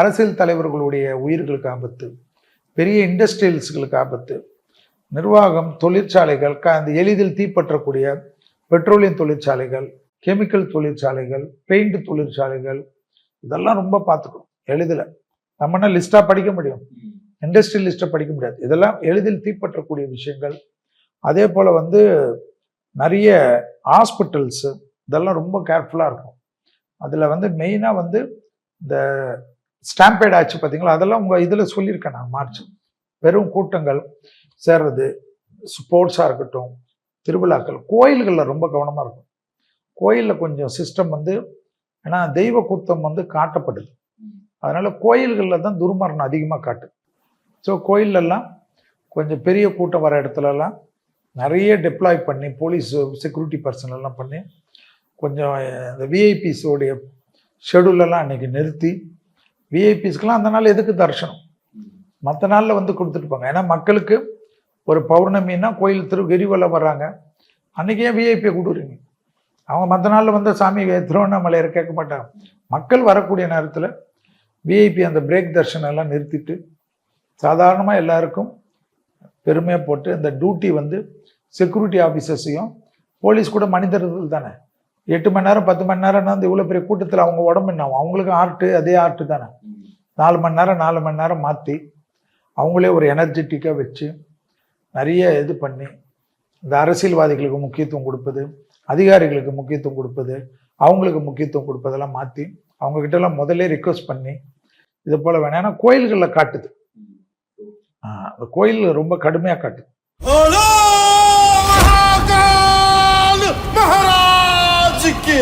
அரசியல் தலைவர்களுடைய உயிர்களுக்கு ஆபத்து, பெரிய இண்டஸ்ட்ரியல்ஸ்களுக்கு ஆபத்து, நிர்வாகம், தொழிற்சாலைகள், அந்த எளிதில் தீப்பற்றக்கூடிய பெட்ரோலியம் தொழிற்சாலைகள், கெமிக்கல் தொழிற்சாலைகள், பெயிண்ட் தொழிற்சாலைகள், இதெல்லாம் ரொம்ப பார்த்துக்கணும். எளிதில் நம்மனா லிஸ்டா படிக்க முடியும், இண்டஸ்ட்ரியல் லிஸ்ட்டை படிக்க முடியாது. இதெல்லாம் எளிதில் தீப்பற்றக்கூடிய விஷயங்கள். அதே போல் நிறைய ஹாஸ்பிட்டல்ஸு, இதெல்லாம் ரொம்ப கேர்ஃபுல்லாக இருக்கும். அதில் மெயினாக இந்த ஸ்டாம்பேட் ஆச்சு பார்த்தீங்களா, அதெல்லாம் உங்கள் இதில் சொல்லியிருக்கேன் நான். மார்ச் வெறும் கூட்டங்கள் சேர்றது, ஸ்போர்ட்ஸாக இருக்கட்டும், திருவிழாக்கள், கோயில்களில் ரொம்ப கவனமாக இருக்கும். கோயிலில் கொஞ்சம் சிஸ்டம் ஏன்னா தெய்வ கூத்தம் காட்டப்படுது. அதனால் கோயில்களில் தான் துர்மரணம் அதிகமாக காட்டுது. ஸோ கோயிலெல்லாம் கொஞ்சம் பெரிய கூட்டம் வர இடத்துலலாம் நிறைய டெப்ளாய் பண்ணி, போலீஸ் செக்யூரிட்டி பர்சன் எல்லாம் பண்ணி, கொஞ்சம் இந்த விஐபிஸோடைய ஷெடியூலெல்லாம் அன்றைக்கி நிறுத்தி, விஐபிஸ்க்கெலாம் அந்த நாள் எதுக்கு தரிசனம், மற்ற நாளில் கொடுத்துட்டுப்பாங்க. ஏன்னா மக்களுக்கு ஒரு பௌர்ணமின்னா கோயில் கிரிவலம் வர்றாங்க, அன்றைக்கி ஏன் விஐபியை கொடுக்குறீங்க? அவங்க மற்ற நாளில் சாமி திருவண்ணாமலையை கேட்க மாட்டாங்க. மக்கள் வரக்கூடிய நேரத்தில் விஐபி அந்த பிரேக் தர்ஷனம் எல்லாம் நிறுத்திட்டு சாதாரணமாக எல்லாருக்கும் பெருமையாக போட்டு, இந்த டியூட்டி செக்யூரிட்டி ஆஃபீஸர்ஸையும், போலீஸ் கூட மனிதர்கள் தானே, 8 மணி நேரம் 10 மணி நேரம் இவ்வளோ பெரிய கூட்டத்தில் அவங்க உடம்பு என்ன ஆகும்? அவங்களுக்கு ஆர்ட்டு அதே ஆர்ட்டு தானே. 4 மணி நேரம் மாற்றி அவங்களே ஒரு எனர்ஜெட்டிக்காக வச்சு நிறைய இது பண்ணி, இந்த அரசியல்வாதிகளுக்கு முக்கியத்துவம் கொடுப்பது, அதிகாரிகளுக்கு முக்கியத்துவம் கொடுப்பது, அவங்களுக்கு முக்கியத்துவம் கொடுப்பதெல்லாம் மாற்றி அவங்கக்கிட்டலாம் முதல்ல ரிக்வஸ்ட் பண்ணி இது போல் வேணாம். ஏன்னா கோயில்களில் காட்டுது, அந்த கோயில் ரொம்ப கடுமையாக காட்டுது. महाराज की